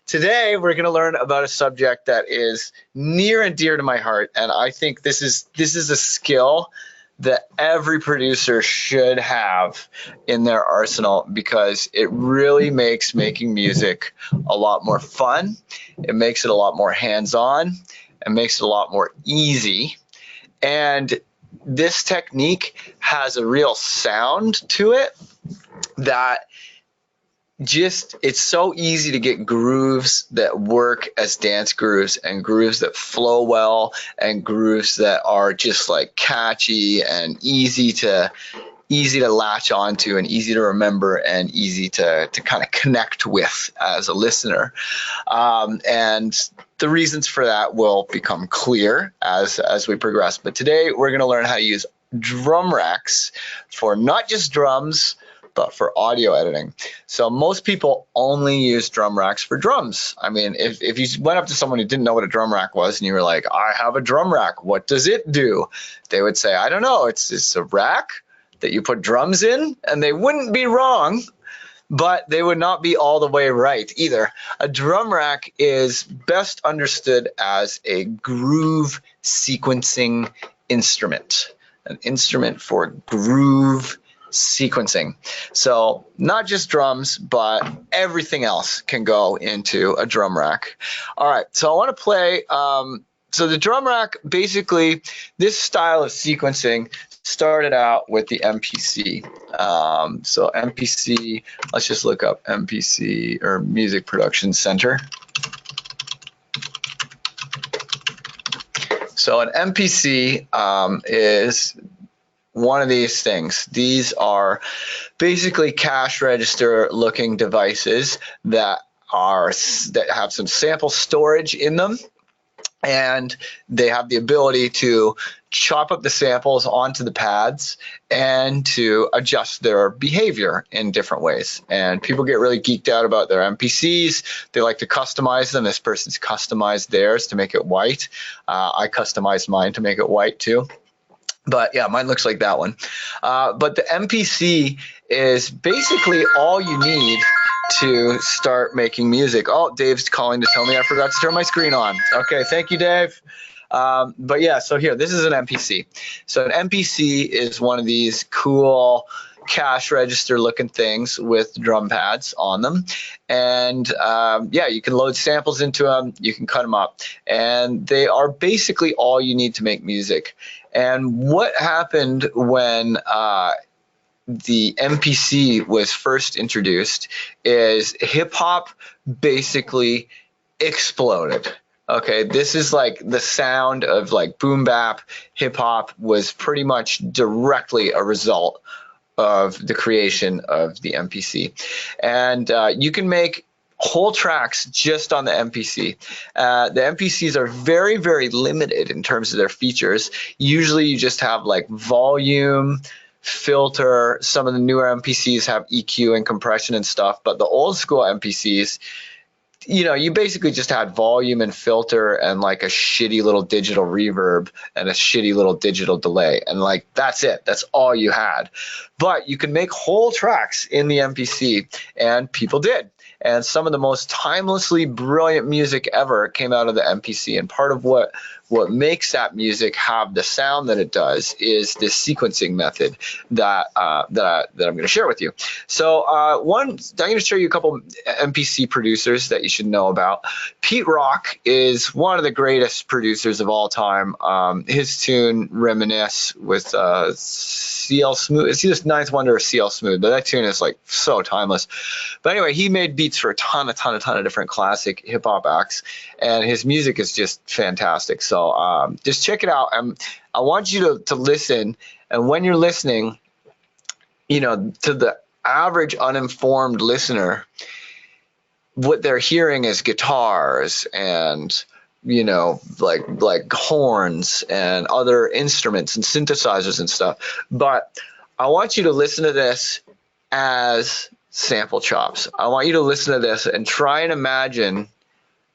Today, we're going to learn about a subject that is near and dear to my heart, and I think this is a skill that every producer should have in their arsenal because it really makes making music a lot more fun. It makes it a lot more hands-on. It makes it a lot more easy. And this technique has a real sound to it that it's so easy to get grooves that work as dance grooves and grooves that flow well and grooves that are just like catchy and easy to latch onto and easy to remember and easy to kind of connect with as a listener. And the reasons for that will become clear as we progress. But today we're going to learn how to use drum racks for not just drums, but for audio editing. So most people only use drum racks for drums. I mean, if you went up to someone who didn't know what a drum rack was and you were like, I have a drum rack, what does it do? They would say, I don't know, it's a rack that you put drums in, and they wouldn't be wrong, but they would not be all the way right either. A drum rack is best understood as a groove sequencing instrument, an instrument for groove sequencing. So not just drums, but everything else can go into a drum rack. All right, so I want to play. So the drum rack, basically, this style of sequencing started out with the MPC. So MPC, let's just look up MPC or Music Production Center. So an MPC is one of these things. These are basically cash register looking devices that have some sample storage in them, and they have the ability to chop up the samples onto the pads and to adjust their behavior in different ways. And people get really geeked out about their MPCs. They like to customize them. This person's customized theirs to make it white. I customized mine to make it white too. But yeah, mine looks like that one. But the MPC is basically all you need to start making music. Oh, Dave's calling to tell me I forgot to turn my screen on. Okay, thank you, Dave. But yeah, so here, this is an MPC. So an MPC is one of these cool cash register looking things with drum pads on them. And yeah, you can load samples into them, you can cut them up, and they are basically all you need to make music. And what happened when the MPC was first introduced is hip hop basically exploded. Okay, this is like the sound of like boom bap. Hip hop was pretty much directly a result of the creation of the MPC. And you can make whole tracks just on the MPC. The MPCs are very, very limited in terms of their features. Usually you just have like volume, filter. Some of the newer MPCs have EQ and compression and stuff, but the old school MPCs, you know, you basically just had volume and filter and like a shitty little digital reverb and a shitty little digital delay. And like, that's it. That's all you had. But you can make whole tracks in the MPC, and people did. And some of the most timelessly brilliant music ever came out of the MPC. And part of what makes that music have the sound that it does is this sequencing method that I'm going to share with you. So I'm going to show you a couple MPC producers that you should know about. Pete Rock is one of the greatest producers of all time. His tune Reminisce with CL Smooth. It's either Ninth Wonder or CL Smooth, but that tune is like so timeless. But anyway, he made beats for a ton of different classic hip hop acts, and his music is just fantastic. So just check it out. I want you to listen, and when you're listening, you know, to the average uninformed listener, what they're hearing is guitars and, you know, like horns and other instruments and synthesizers and stuff. But I want you to listen to this as sample chops. I want you to listen to this and try and imagine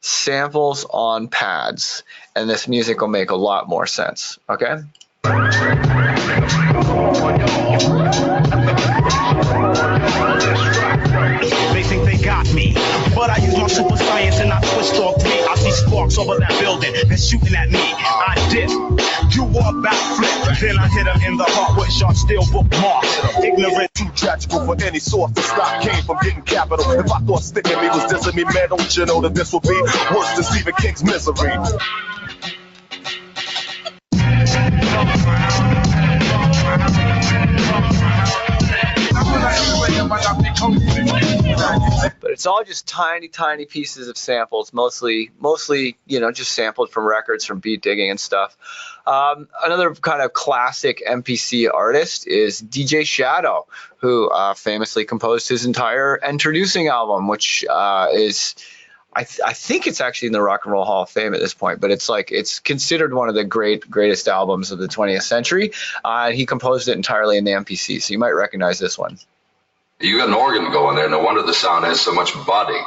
samples on pads, and this music will make a lot more sense. Okay? think they got me. But I use my super science and I twist off me. I see sparks over that building, they're shooting at me. I dip, do a backflip, then I hit him in the heart with sharp steel bookmark. Ignorant, too tragical for any source to stop. Came from getting capital. If I thought sticking me was dissing me, man, don't you know that this would be worse than Stephen King's Misery? But it's all just tiny, tiny pieces of samples, mostly, you know, just sampled from records, from beat digging and stuff. Another kind of classic MPC artist is DJ Shadow, who famously composed his entire Introducing album, which is, I think it's actually in the Rock and Roll Hall of Fame at this point, but it's considered one of the greatest albums of the 20th century. He composed it entirely in the MPC, so you might recognize this one. You got an organ going there. No wonder the sound has so much body.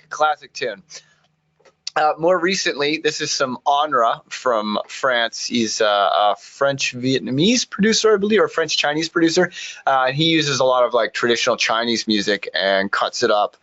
Classic tune. More recently, this is some Onra from France. He's a French-Vietnamese producer, I believe, or French-Chinese producer. He uses a lot of like traditional Chinese music and cuts it up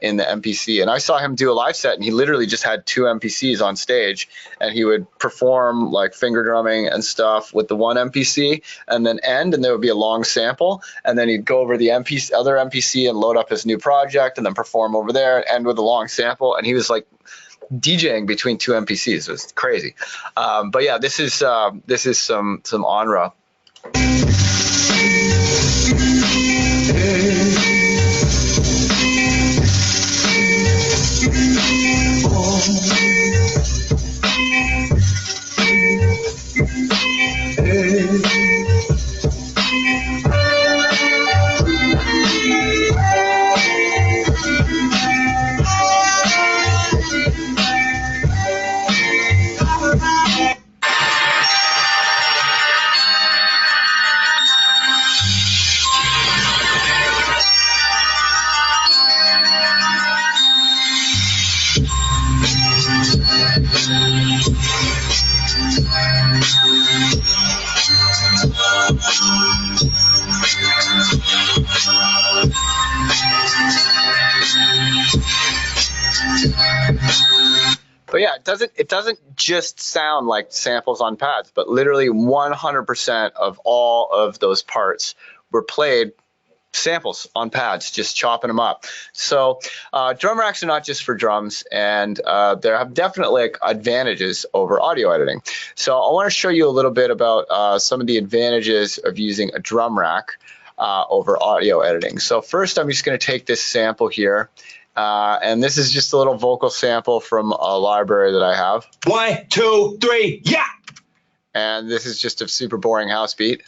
in the MPC. And I saw him do a live set, and he literally just had 2 MPCs on stage, and he would perform like finger drumming and stuff with the one MPC, and then end, and there would be a long sample, and then he'd go over the other MPC and load up his new project, and then perform over there and end with a long sample. And he was like DJing between 2 MPCs. It was crazy. But yeah, this is some Onra. But yeah, it doesn't just sound like samples on pads, but literally 100% of all of those parts were played samples on pads, just chopping them up. So drum racks are not just for drums, and there have definitely like advantages over audio editing. So I want to show you a little bit about some of the advantages of using a drum rack over audio editing. So first, I'm just going to take this sample here. And this is just a little vocal sample from a library that I have. 1, 2, 3, yeah! And this is just a super boring house beat.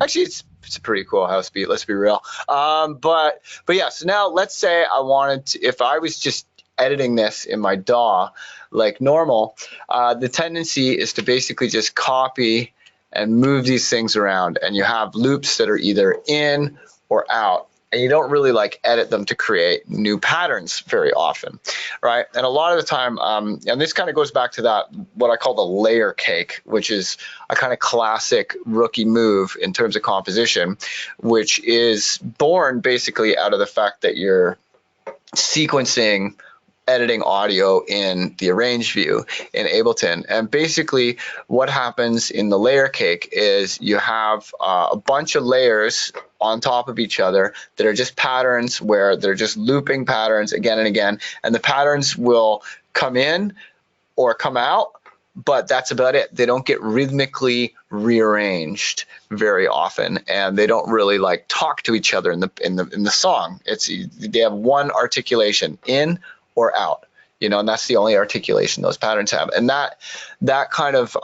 Actually, it's a pretty cool house beat, let's be real. But yeah, so now let's say I wanted to, if I was just editing this in my DAW like normal, the tendency is to basically just copy and move these things around, and you have loops that are either in or out. And you don't really like edit them to create new patterns very often, right? And a lot of the time, and this kind of goes back to that, what I call the layer cake, which is a kind of classic rookie move in terms of composition, which is born basically out of the fact that you're sequencing editing audio in the arrange view in Ableton. And basically what happens in the layer cake is you have a bunch of layers on top of each other that are just patterns where they're just looping patterns again and again, and the patterns will come in or come out, but that's about it. They don't get rhythmically rearranged very often, and they don't really like talk to each other in the song. They have one articulation, in or out, and that's the only articulation those patterns have, and that kind of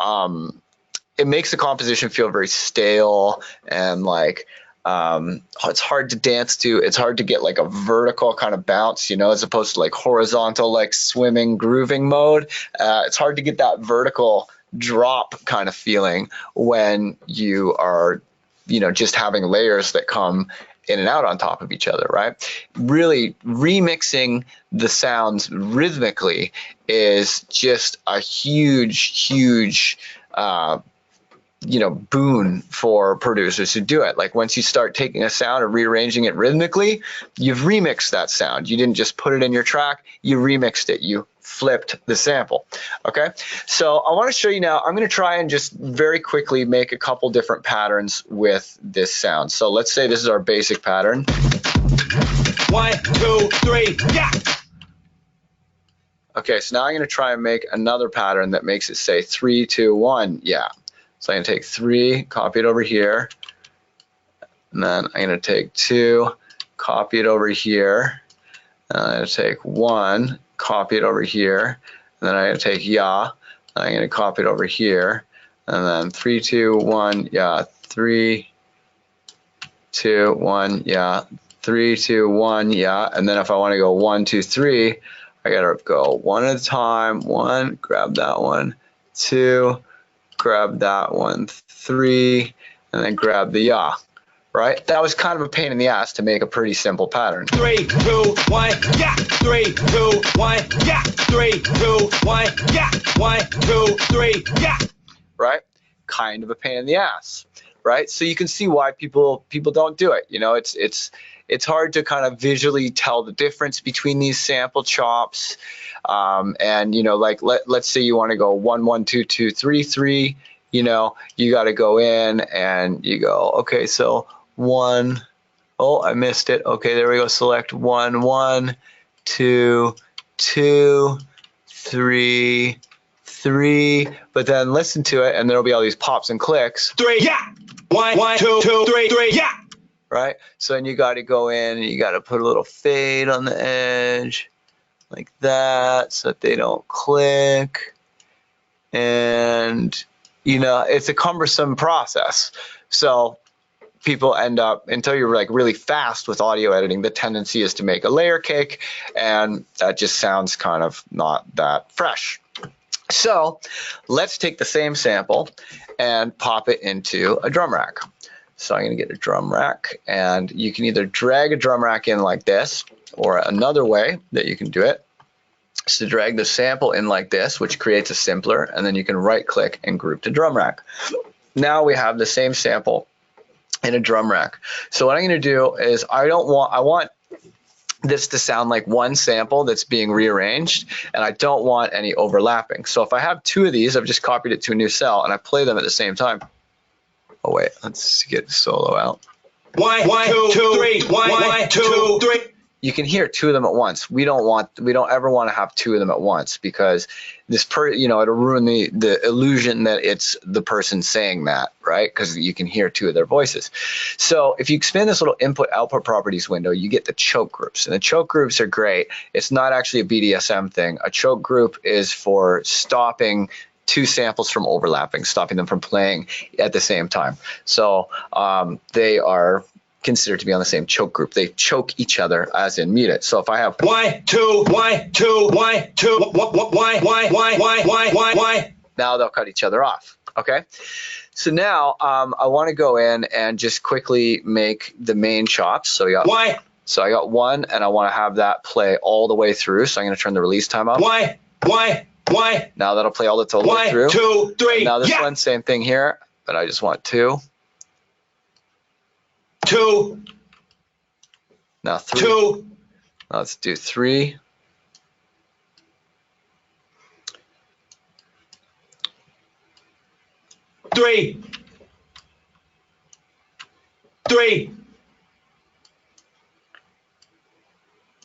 it makes the composition feel very stale and like it's hard to dance to. It's hard to get like a vertical kind of bounce, as opposed to like horizontal, like swimming, grooving mode. It's hard to get that vertical drop kind of feeling when you are, just having layers that come in and out on top of each other, right? Really remixing the sounds rhythmically is just a huge boon for producers who do it. Like once you start taking a sound and rearranging it rhythmically, you've remixed that sound. You didn't just put it in your track, you remixed it. You flipped the sample. Okay, so I want to show you now. I'm going to try and just very quickly make a couple different patterns with this sound. So let's say this is our basic pattern. 1, 2, 3, yeah. Okay, so now I'm going to try and make another pattern that makes it say 3, 2, 1, yeah. So I'm going to take 3, copy it over here, and then I'm going to take 2, copy it over here, and I'm going to take 1, copy it over here, and then I'm going to take ya, and I'm going to copy it over here, and then 3, 2, 1, yeah, 3, 2, 1, yeah, 3, 2, 1, yeah, and then if I want to go 1, 2, 3, I got to go one at a time. 1, grab that one, 2, grab that one, 3, and then grab the ya, right? That was kind of a pain in the ass to make a pretty simple pattern. 3, 2, 1, yeah. 3, 2, 1, yeah. 3, 2, 1, yeah. 1, 2, 3, yeah. Right? Kind of a pain in the ass, right? So you can see why people don't do it. It's hard to kind of visually tell the difference between these sample chops. And like let's say you want to go 1, 1, 2, 2, 3, 3. You got to go in and you go, okay, so 1. Oh, I missed it. Okay, there we go. Select 1, 1, 2, 2, 3, 3. But then listen to it, and there'll be all these pops and clicks. 3, yeah. 1, 1, 2, 2, 3, 3, yeah. Right? So then you got to go in and you got to put a little fade on the edge like that so that they don't click. And, it's a cumbersome process. So people end up, until you're like really fast with audio editing, the tendency is to make a layer cake, and that just sounds kind of not that fresh. So let's take the same sample and pop it into a drum rack. So I'm going to get a drum rack, and you can either drag a drum rack in like this, or another way that you can do it is to drag the sample in like this, which creates a simpler, and then you can right click and group to drum rack. Now we have the same sample in a drum rack. So what I'm going to do is I want this to sound like one sample that's being rearranged, and I don't want any overlapping. So if I have 2 of these, I've just copied it to a new cell and I play them at the same time. Oh wait, let's get solo out. 1, 2, 3, 1, 2, 3. You can hear 2 of them at once. We don't ever want to have 2 of them at once, because it'll ruin the illusion that it's the person saying that, right? Because you can hear 2 of their voices. So if you expand this little input output properties window, you get the choke groups, and the choke groups are great. It's not actually a BDSM thing. A choke group is for stopping 2 samples from overlapping, stopping them from playing at the same time. So they are considered to be on the same choke group. They choke each other, as in mute it. So if I have 1, 2, 1, 2, 1, 2, 1, now they'll cut each other off. Okay. So now I want to go in and just quickly make the main chops. So I got 1, and I want to have that play all the way through. So I'm going to turn the release time up. 1. Now that'll play all the way through. 1, 2, 3. And now this one, same thing here, but I just want 2. 2. Now 3. 2. Now let's do 3. 3. 3.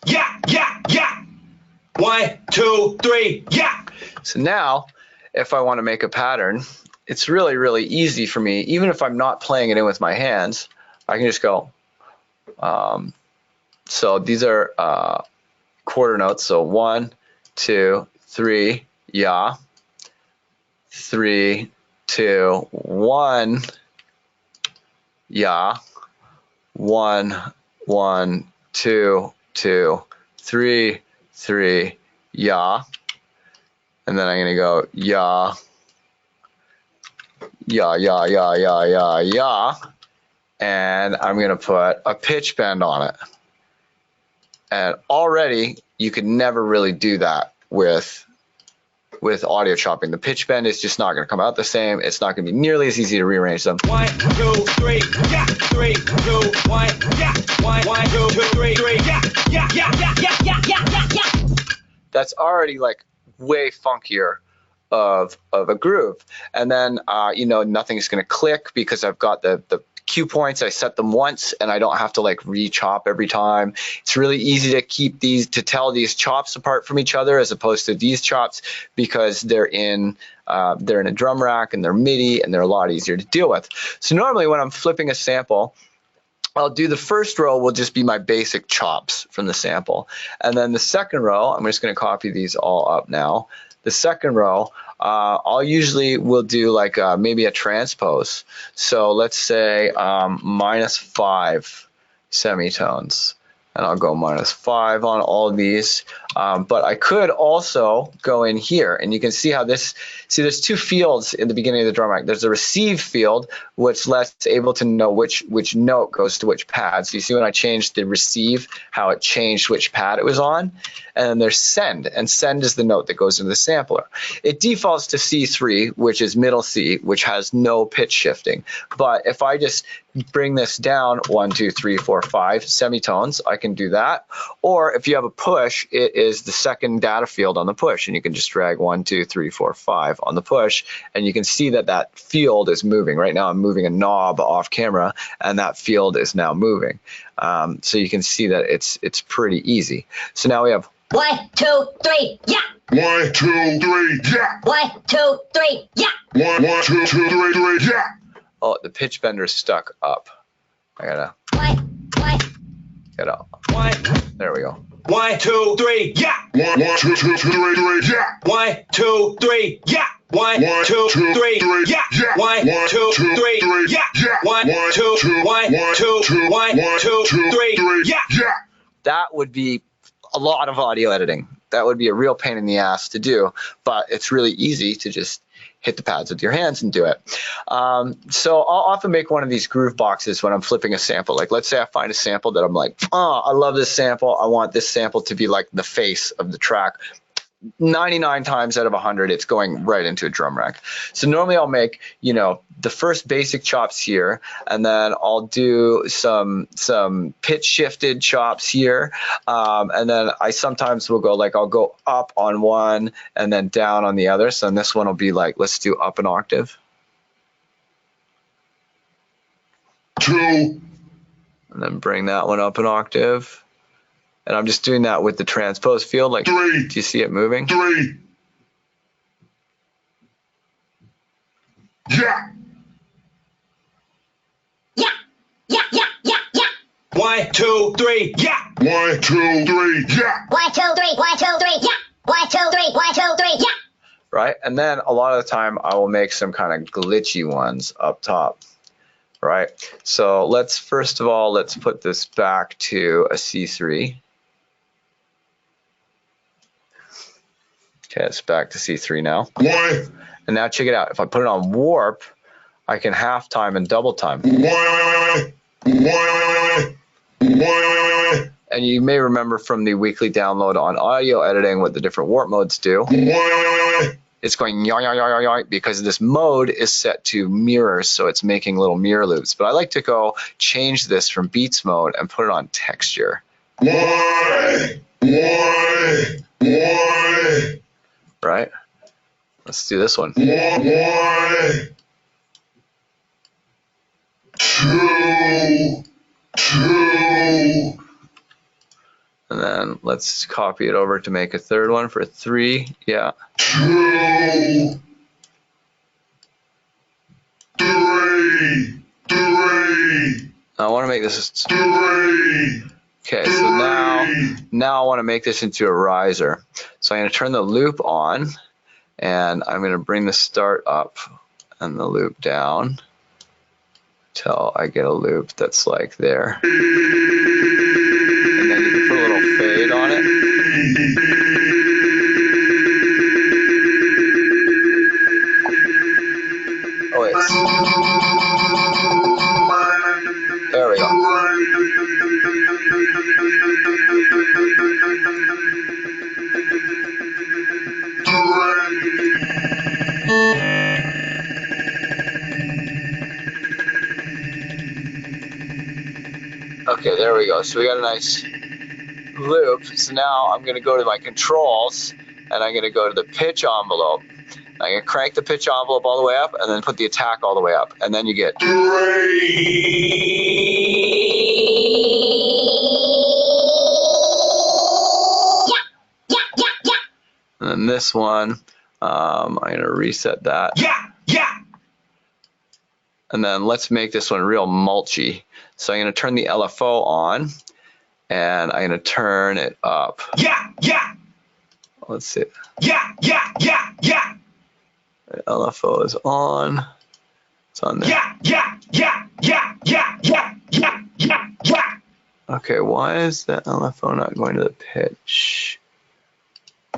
Yeah. 1, 2, 3. Yeah. So now, if I want to make a pattern it's really, really easy for me. Even if I'm not playing it in with my hands, I can just go. So these are quarter notes. So 1, 2, 3, ya. 3, 2, 1, ya. 1, 1, 2, 2, 3, 3, ya. And then I'm going to go ya, ya, ya, ya, ya, ya, ya. And I'm going to put a pitch bend on it. And already you could never really do that with audio chopping. The pitch bend is just not going to come out the same. It's not going to be nearly as easy to rearrange them. 1, 2, 3, yeah, 3, 2, 1, yeah, 1, 2, 3, 3, yeah. That's already like way funkier of a groove. And then you know, nothing's going to click because I've got the cue points. I set them once and I don't have to like re-chop every time. It's really easy to keep these, to tell these chops apart from each other as opposed to these chops, because they're in a drum rack and they're MIDI and they're a lot easier to deal with. So normally when I'm flipping a sample, I'll do the first row will just be my basic chops from the sample. And then the second row, I'm just going to copy these all up now. The second row, I'll usually will do like maybe a transpose. So let's say -5 semitones. And I'll go -5 on all of these. But I could also go in here, and you can see how this, see there's two fields in the beginning of the drum rack. There's a receive field, which lets able to know which note goes to which pad. So you see when I changed the receive, how it changed which pad it was on. And then there's send, and send is the note that goes into the sampler. It defaults to C3, which is middle C, which has no pitch shifting. But if I just bring this down 1, 2, 3, 4, 5 semitones, I can do that. Or if you have a push, it is the second data field on the push, and you can just drag 1, 2, 3, 4, 5 on the push, and you can see that that field is moving. Right now I'm moving a knob off camera, and that field is now moving. So you can see that it's pretty easy. So now we have 1, 2, 3, yeah. 1, 2, 3, yeah. 1, 2, 3, yeah. 1, 2, 3, 3, yeah. oh, the pitch bender's stuck up. I gotta, 1, there we go. 1, 2, 3, yeah. 1, 2, 3, 3, yeah. 1, 2, 3, yeah. 1, 2, 3, yeah. 1, 2, 3, yeah. 1, 2, 1, 2, 1, 2, 3, yeah. That would be a lot of audio editing. That would be a real pain in the ass to do, but it's really easy to just hit the pads with your hands and do it. So I'll often make one of these groove boxes when I'm flipping a sample. Like let's say I find a sample that I'm like, oh, I love this sample. I want this sample to be like the face of the track. 99 times out of 100, it's going right into a drum rack. So normally I'll make, you know, the first basic chops here, and then I'll do some pitch shifted chops here, and then I sometimes will go like I'll go up on one and then down on the other. So in this one will be like, let's do up an octave. 2. And then bring that one up an octave. And I'm just doing that with the transpose field. Like, 3. do you see it moving? 3. Yeah. 1, 2, 3, yeah. 1, 2, 3, yeah. 1, 2, 3, 1, 2, 3, yeah. 1, 2, 3, 1, 2, 3, yeah. Right? And then a lot of the time I will make some kind of glitchy ones up top. Right? So let's first of all, let's put this back to a C3. Okay, it's back to C3 now. 1. And now check it out. If I put it on warp, I can half time and double time. 1. 1. 1. And you may remember from the weekly download on audio editing what the different warp modes do. 1. It's going yoing, yoing, yoing, yoing, because this mode is set to mirrors, so it's making little mirror loops. But I like to go change this from beats mode and put it on texture. 1. 1. 1. Right? Let's do this one. 1. 2. 2. And then let's copy it over to make a third one for 3. Yeah. 2. I want to make this. Okay, so now I want to make this into a riser. So I'm going to turn the loop on, and I'm going to bring the start up and the loop down till I get a loop that's like there. And then you can put a little fade on it. Oh wait. There we go. Okay, there we go. So we got a nice loop. So now I'm going to go to my controls, and I'm going to go to the pitch envelope. I'm going to crank the pitch envelope all the way up, and then put the attack all the way up, and then you get. And then this one, I'm going to reset that. And then let's make this one real mulchy. So I'm going to turn the LFO on, and I'm going to turn it up. Let's see. The LFO is on. It's on there. Okay, why is the LFO not going to the pitch?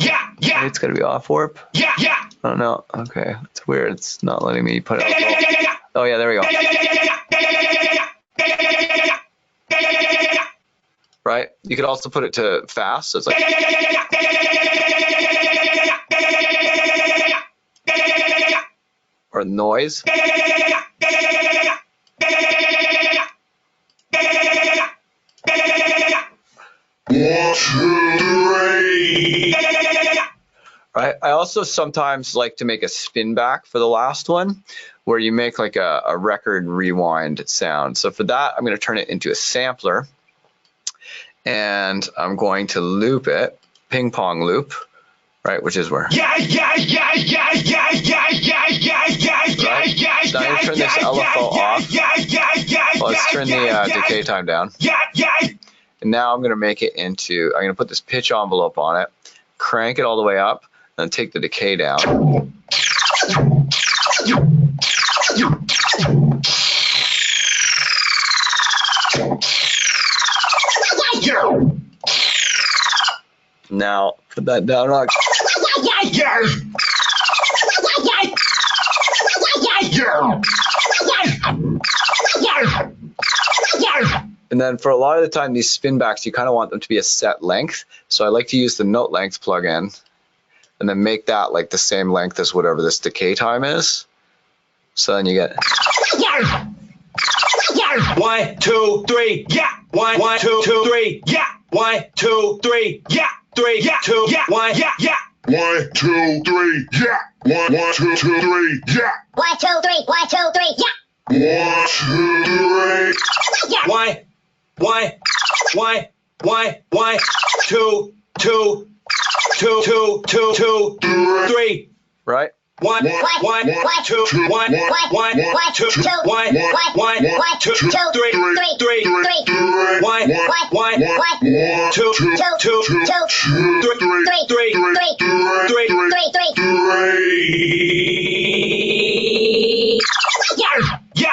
Maybe it's got to be off warp. I don't know. Okay, it's weird. It's not letting me put it. Oh yeah, there we go. Right. You could also put it to fast. So it's like. Or noise. Right. I also sometimes like to make a spin back for the last one, where you make like a record rewind sound. So for that, I'm going to turn it into a sampler, and I'm going to loop it, ping pong loop, right, which is where. Right. Now you turn this LFO off. Let's turn the decay time down. And now I'm going to make it into, I'm going to put this pitch envelope on it, crank it all the way up, and take the decay down. Now put that down. And then for a lot of the time, these spin backs, you kind of want them to be a set length. So I like to use the note length plugin, and then make that like the same length as whatever this decay time is. So then you get. 1, 2, 3, yeah. 1, 2, 3, yeah. 1, 2, 3, yeah. 3, 2, 1, yeah. 1, 2, 3, yeah. 1, 2, 3, yeah. 1, 2, 3, 1, 2, 3, yeah. 1, 2, 3. 1, 2, 3. Right. 1, 2, 1, 2, 1, 2, 1, 2, 3, 3, 1, 2, 3. Yeah.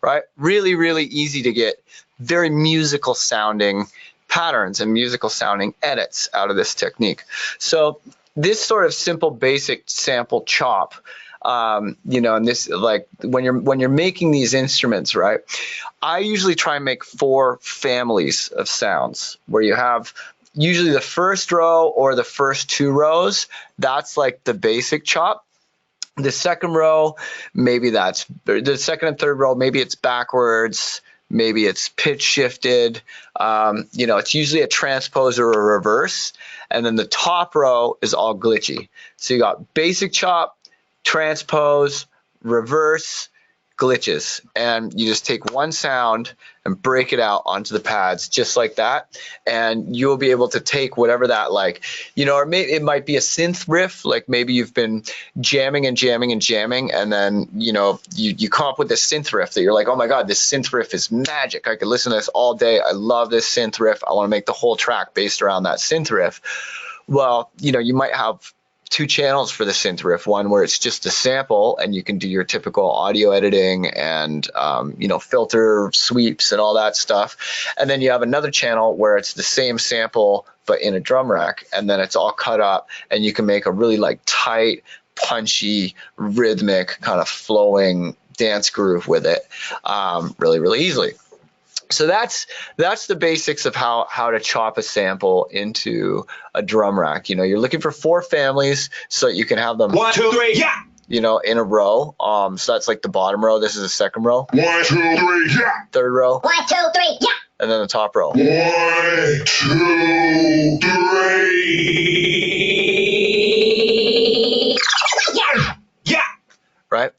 Right. Really, really easy to get very musical sounding patterns and musical sounding edits out of this technique. So this sort of simple basic sample chop, and this, like when you're making these instruments, right, I usually try and make 4 families of sounds, where you have usually the first row or the first 2 rows. That's like the basic chop. The second row, maybe that's the second and third row, maybe it's backwards, maybe it's pitch shifted. It's usually a transpose or a reverse. And then the top row is all glitchy. So you got basic chop, transpose, reverse, glitches, and you just take one sound and break it out onto the pads just like that, and you'll be able to take whatever that, like, you know, or maybe it might be a synth riff, like maybe you've been jamming and jamming and jamming, and then, you know, you come up with this synth riff that you're like, oh my god, this synth riff is magic, I could listen to this all day, I love this synth riff, I want to make the whole track based around that synth riff. Well, you know, you might have two channels for the synth riff, one where it's just a sample and you can do your typical audio editing and you know, filter sweeps and all that stuff, and then you have another channel where it's the same sample but in a drum rack, and then it's all cut up and you can make a really like tight, punchy, rhythmic kind of flowing dance groove with it really easily. So that's the basics of how to chop a sample into a drum rack. You know, you're looking for 4 families so that you can have them 1, 2, 3, yeah. You know, in a row. So that's like the bottom row. This is the second row. 1, 2, 3, yeah. Third row. 1, 2, 3, yeah. And then the top row. 1, 2, 3. Yeah. Yeah. Right.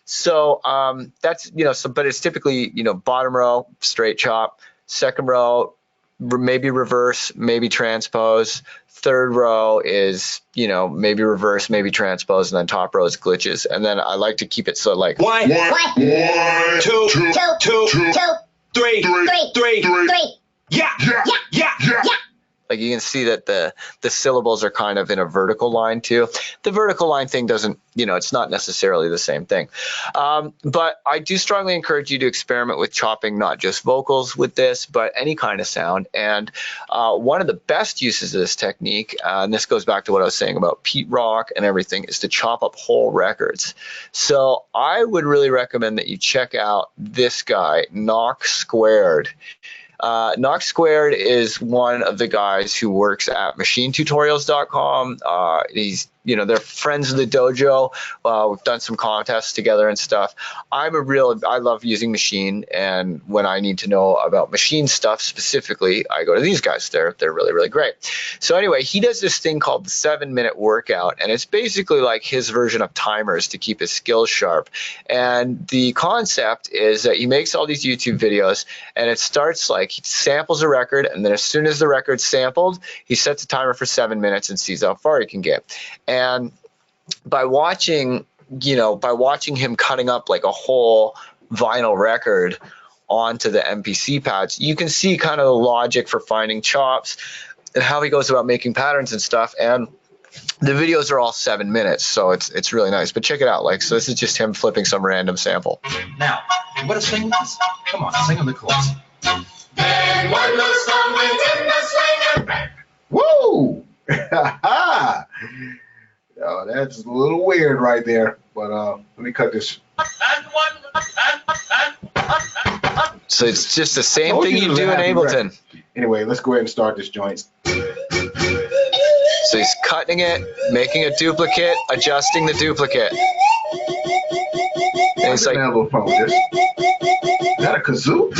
So that's, you know, so, but it's typically, you know, bottom row, straight chop, second row, maybe reverse, maybe transpose, third row is, you know, maybe reverse, maybe transpose, and then top row is glitches. And then I like to keep it so like 1, 2, 2, 2, 3, 3. Yeah. Yeah. like you can see that the syllables are kind of in a vertical line too. The vertical line thing doesn't, you know, it's not necessarily the same thing. But I do strongly encourage you to experiment with chopping not just vocals with this, but any kind of sound. And one of the best uses of this technique, and this goes back to what I was saying about Pete Rock and everything, is to chop up whole records. So I would really recommend that you check out this guy, Knock Squared. Knock Squared is one of the guys who works at machinetutorials.com. He's, you know, they're friends of the dojo. We've done some contests together and stuff. I love using Machine, and when I need to know about Machine stuff specifically, I go to these guys. They're really, really great. So anyway, he does this thing called the 7-minute workout, and it's basically like his version of timers to keep his skills sharp. And the concept is that he makes all these YouTube videos, and it starts like he samples a record, and then as soon as the record's sampled, he sets a timer for 7 minutes and sees how far he can get. And by watching him cutting up like a whole vinyl record onto the MPC pads, you can see kind of the logic for finding chops and how he goes about making patterns and stuff. And the videos are all 7 minutes, so it's really nice. But check it out. Like, so this is just him flipping some random sample. Now, you want to sing with us? Come on, sing on the chorus. Then one little song went in the swinger. Woo! Oh, that's a little weird right there, but let me cut this. So it's just the same thing you do in Ableton. Anyway, let's go ahead and start this joint. So he's cutting it, making a duplicate, adjusting the duplicate. And he's like, a little fun with this. Is that a kazoo?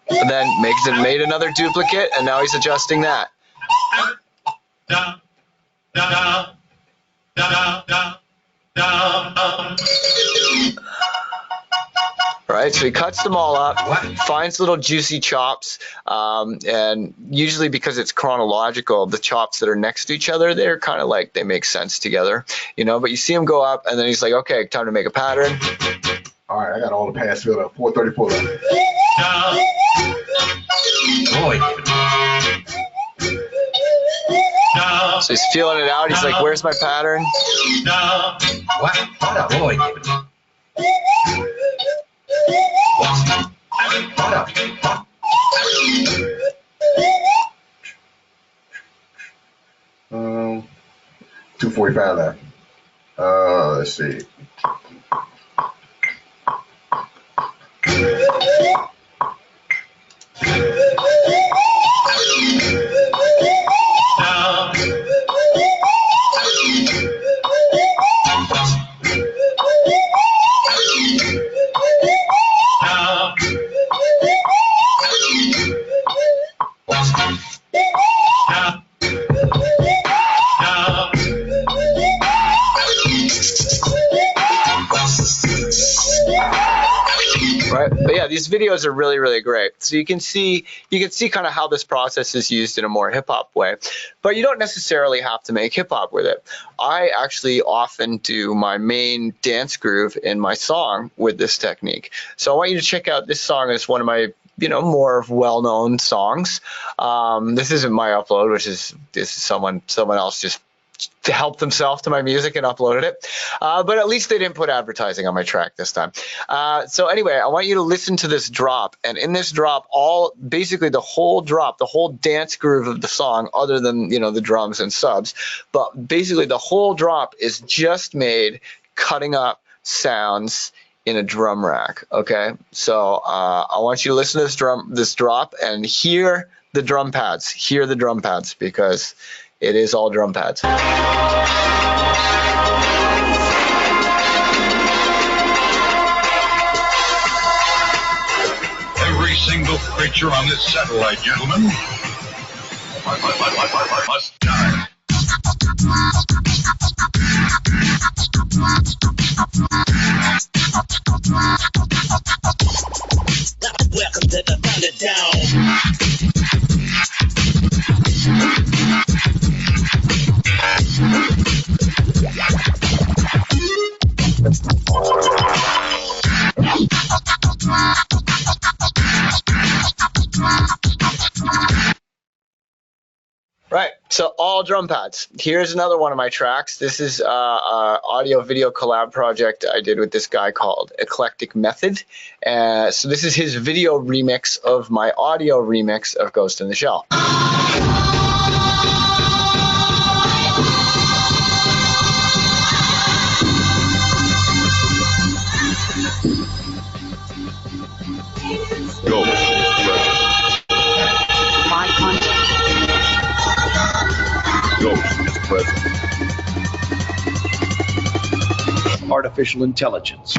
And then made another duplicate, and now he's adjusting that. Right, so he cuts them all up, finds little juicy chops, and usually because it's chronological, the chops that are next to each other, they're kind of like, they make sense together, you know, but you see him go up, and then he's like, okay, time to make a pattern. All right, I got all the pads filled up, 434 left. Boy. So he's feeling it out. He's like, where's my pattern? What a boy. What up? 245 left. Let's see. his videos are really, really great. So you can see kind of how this process is used in a more hip hop way, but you don't necessarily have to make hip hop with it. I actually often do my main dance groove in my song with this technique. So I want you to check out this song. It's one of my more well-known songs. This isn't my upload, this is someone else just to help themselves to my music and uploaded it. But at least they didn't put advertising on my track this time. So anyway, I want you to listen to this drop. And in this drop, basically the whole drop, the whole dance groove of the song, other than, the drums and subs, but basically the whole drop is just made cutting up sounds in a drum rack. Okay. So I want you to listen to this drop and hear the drum pads, because it is all drum pads. Every single creature on this satellite, gentlemen, must die. Welcome to the Thunderdome. Right, so all drum pads. Here's another one of my tracks. This is an audio-video collab project I did with this guy called Eclectic Method. So this is his video remix of my audio remix of Ghost in the Shell. Artificial intelligence.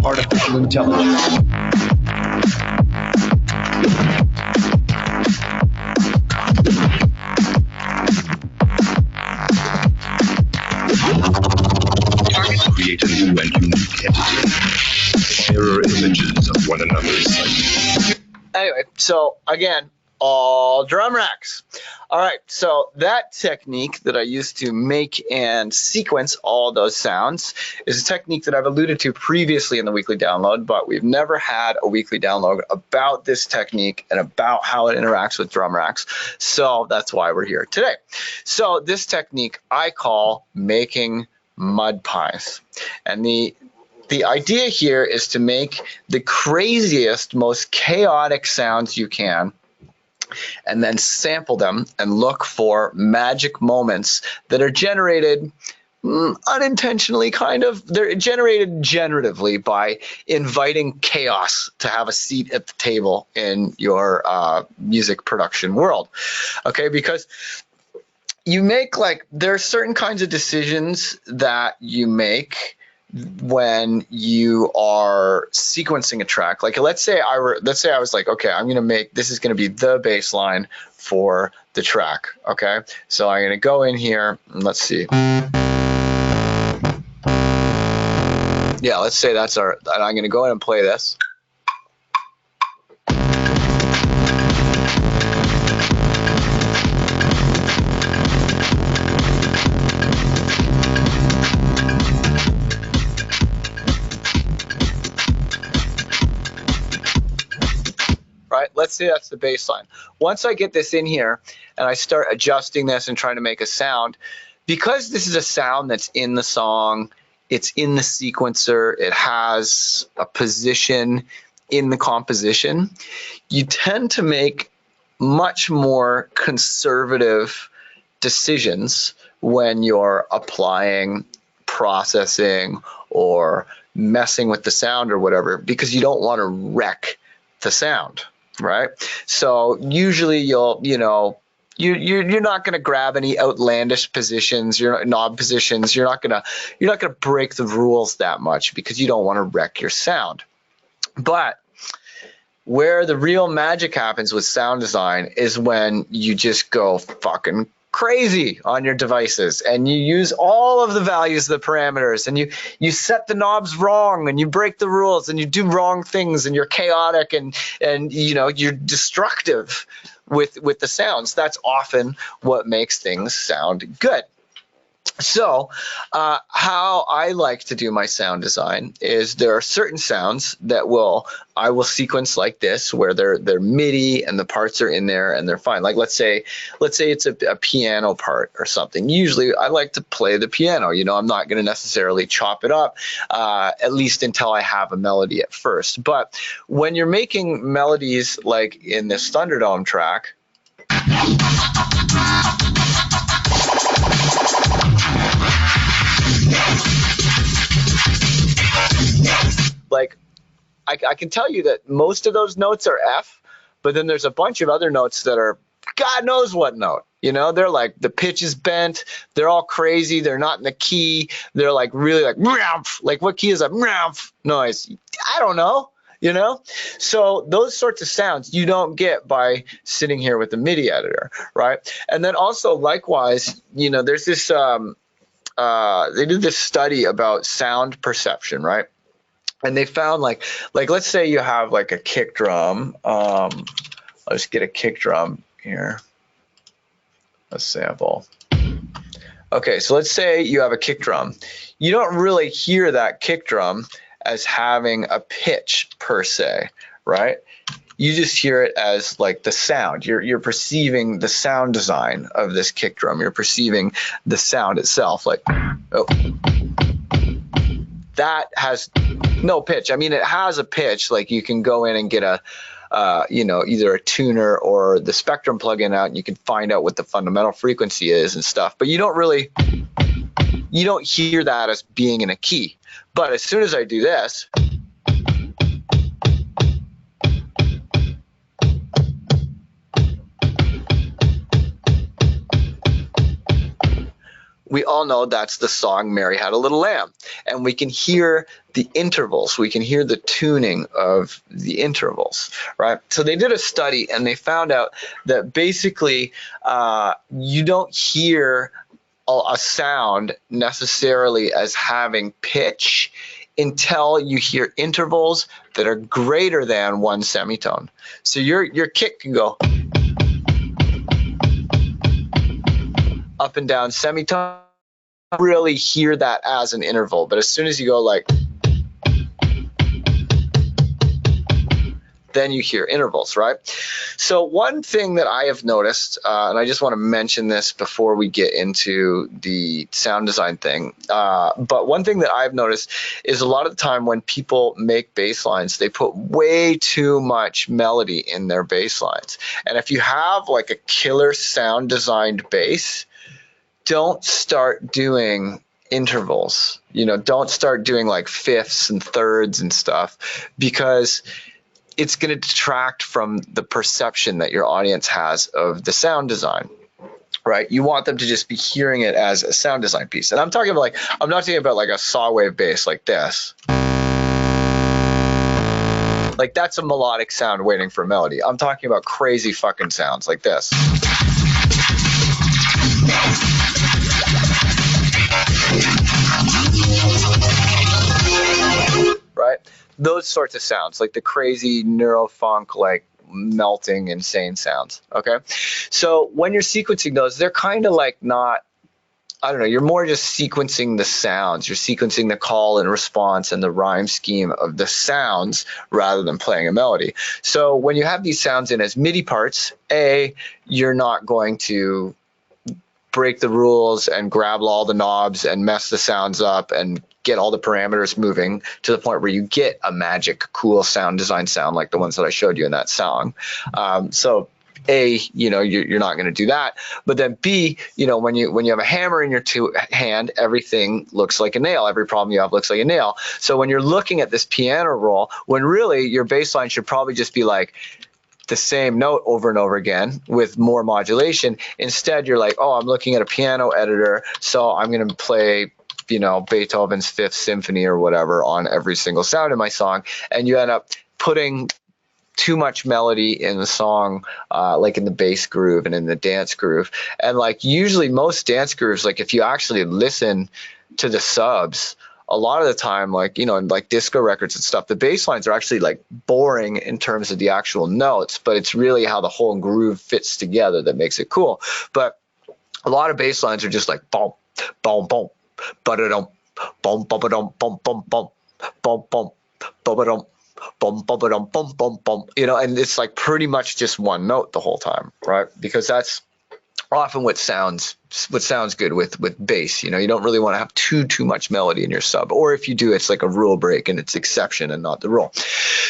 Artificial intelligence. Create a new and unique entity. Mirror images of one another's psyche. Anyway, so again, all drum racks. All right, so that technique that I used to make and sequence all those sounds is a technique that I've alluded to previously in the weekly download, but we've never had a weekly download about this technique and about how it interacts with drum racks. So that's why we're here today. So this technique I call making mud pies. And the idea here is to make the craziest, most chaotic sounds you can, and then sample them and look for magic moments that are generated unintentionally, kind of. They're generated generatively by inviting chaos to have a seat at the table in your music production world. Okay, because you make, there are certain kinds of decisions that you make when you are sequencing a track. Like, let's say I was like, okay, this is going to be the bass line for the track. Okay, so I'm going to go in here and let's see. Yeah, let's say and I'm going to go in and play this. Right? Let's say that's the bass line. Once I get this in here and I start adjusting this and trying to make a sound, because this is a sound that's in the song, it's in the sequencer, it has a position in the composition, you tend to make much more conservative decisions when you're applying, processing, or messing with the sound or whatever, because you don't want to wreck the sound. Right, so usually you're not going to grab any outlandish positions, knob positions. You're not going to break the rules that much because you don't want to wreck your sound. But where the real magic happens with sound design is when you just go fucking crazy on your devices and you use all of the values of the parameters and you set the knobs wrong and you break the rules and you do wrong things and you're chaotic and you're destructive with the sounds, that's often what makes things sound good. So how I like to do my sound design is there are certain sounds that I will sequence like this, where they're MIDI and the parts are in there and they're fine. Like let's say it's a piano part or something. Usually I like to play the piano. I'm not going to necessarily chop it up, at least until I have a melody at first. But when you're making melodies like in this Thunderdome track, like I can tell you that most of those notes are F, but then there's a bunch of other notes that are God knows what note. They're like the pitch is bent, they're all crazy, they're not in the key, they're like really like what key is a noise? I don't know. So those sorts of sounds you don't get by sitting here with the MIDI editor, right? And then also likewise, there's this they did this study about sound perception, right? And they found like let's say you have like a kick drum. I'll just get a kick drum here. A sample. Okay, so let's say you have a kick drum. You don't really hear that kick drum as having a pitch per se, right? You just hear it as like the sound. You're perceiving the sound design of this kick drum. You're perceiving the sound itself, like, oh. That has no pitch. I mean, it has a pitch. Like you can go in and get either a tuner or the Spectrum plugin out, and you can find out what the fundamental frequency is and stuff. But you don't hear that as being in a key. But as soon as I do this, we all know that's the song Mary Had a Little Lamb. And we can hear the intervals. We can hear the tuning of the intervals, right? So they did a study and they found out that basically you don't hear a sound necessarily as having pitch until you hear intervals that are greater than one semitone. So your kick can go up and down semitone. Really hear that as an interval, but as soon as you go like, then you hear intervals, right? So one thing that I have noticed, and I just want to mention this before we get into the sound design thing, but one thing that I've noticed is a lot of the time when people make bass lines, they put way too much melody in their bass lines. And if you have like a killer sound designed bass, don't start doing intervals, don't start doing like fifths and thirds and stuff, because it's going to detract from the perception that your audience has of the sound design, right? You want them to just be hearing it as a sound design piece. And I'm not talking about like a saw wave bass like this. Like that's a melodic sound waiting for a melody. I'm talking about crazy fucking sounds like this. Right? Those sorts of sounds, like the crazy neurofunk, like melting, insane sounds. Okay. So when you're sequencing those, they're kind of like not, I don't know, you're more just sequencing the sounds. You're sequencing the call and response and the rhyme scheme of the sounds rather than playing a melody. So when you have these sounds in as MIDI parts, you're not going to break the rules and grab all the knobs and mess the sounds up and get all the parameters moving to the point where you get a magic, cool sound design sound like the ones that I showed you in that song. So A, you're not going to do that. But then B, when you have a hammer in your hand, everything looks like a nail. Every problem you have looks like a nail. So when you're looking at this piano roll, when really your bass line should probably just be like the same note over and over again with more modulation. Instead, you're like, oh, I'm looking at a piano editor, so I'm going to play Beethoven's Fifth Symphony or whatever on every single sound in my song, and you end up putting too much melody in the song, like in the bass groove and in the dance groove. And like usually most dance grooves, like if you actually listen to the subs, a lot of the time, like, you know, in like disco records and stuff, the bass lines are actually like boring in terms of the actual notes, but it's really how the whole groove fits together that makes it cool. But a lot of bass lines are just like boom, boom, boom, ba-da-dum, boom, ba-ba-dum, boom, boom, boom, boom, boom, ba-ba-dum, boom, ba-ba-dum, boom, boom, boom, you know, and it's like pretty much just one note the whole time, right? Because that's often what sounds good with bass. You know, you don't really want to have too much melody in your sub, or if you do, it's like a rule break and it's exception and not the rule.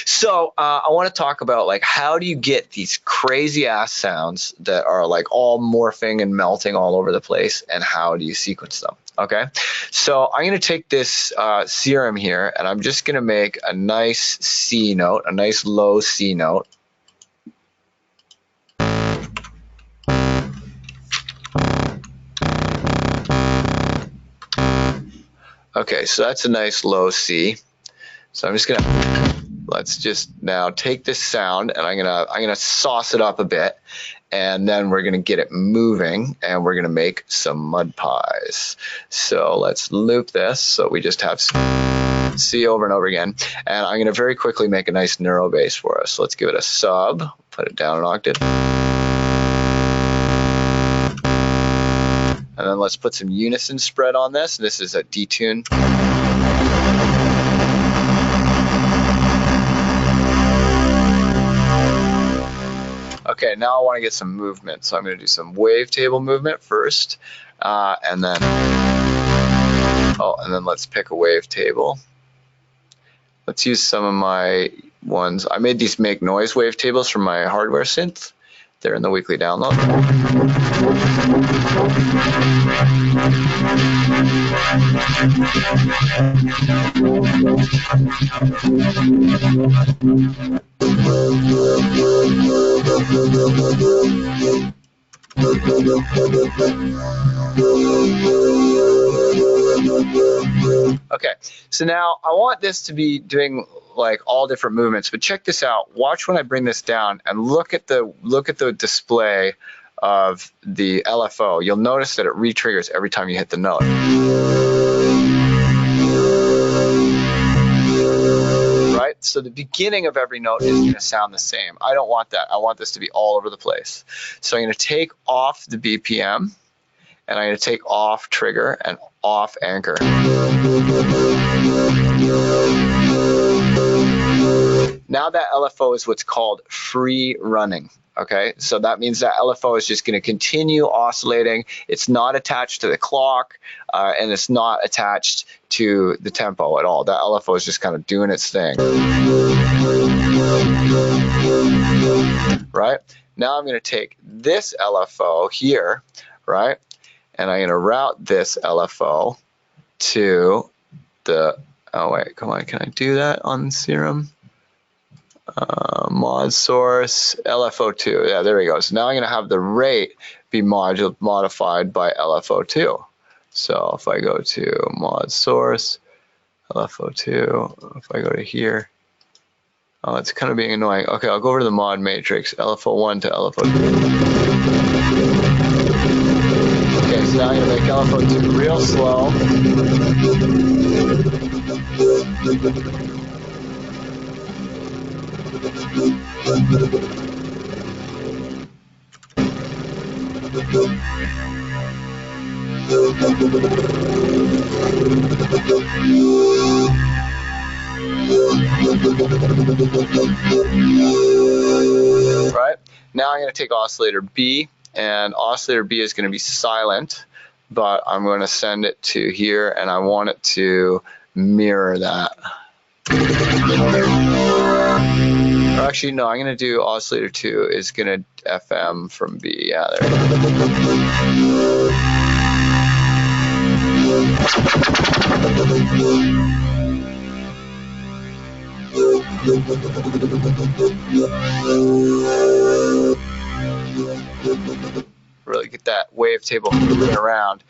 So I want to talk about like how do you get these crazy ass sounds that are like all morphing and melting all over the place, and how do you sequence them? Okay, so I'm going to take this Serum here, and I'm just going to make a nice C note, a nice low C note. Okay, so that's a nice low C. So I'm just gonna, let's just now take this sound and I'm gonna sauce it up a bit, and then we're gonna get it moving, and we're gonna make some mud pies. So let's loop this so we just have C over and over again, and I'm gonna very quickly make a nice neuro bass for us. So let's give it a sub, put it down an octave. And then let's put some unison spread on this. This is a detune. Okay, now I want to get some movement. So I'm going to do some wavetable movement first. And then let's pick a wavetable. Let's use some of my ones. I made these make noise wavetables from my hardware synth. They're in the weekly download. Okay, so now I want this to be doing like all different movements, but check this out. Watch when I bring this down and look at the display of the LFO. You'll notice that it re-triggers every time you hit the note. Right? So the beginning of every note is going to sound the same. I don't want that. I want this to be all over the place. So I'm going to take off the BPM, and I'm going to take off trigger and off anchor. Now that LFO is what's called free running. Okay, so that means that LFO is just going to continue oscillating. It's not attached to the clock, and it's not attached to the tempo at all. That LFO is just kind of doing its thing. Right? Now I'm going to take this LFO here, right? And I'm going to route this LFO to the, oh wait, come on, can I do that on Serum? Mod source, LFO2, yeah, there we go. So now I'm going to have the rate be modified by LFO2. So if I go to mod source, LFO2, if I go to here, oh, it's kind of being annoying. Okay, I'll go over to the mod matrix, LFO1 to LFO2. Okay, so now I'm going to make LFO2 real slow. Right, now I'm going to take oscillator B, and oscillator B is going to be silent, but I'm going to send it to here, and I want it to mirror that. Or actually, no, I'm going to do oscillator 2 is going to FM from B. Yeah, there we go. Really get that wavetable moving around.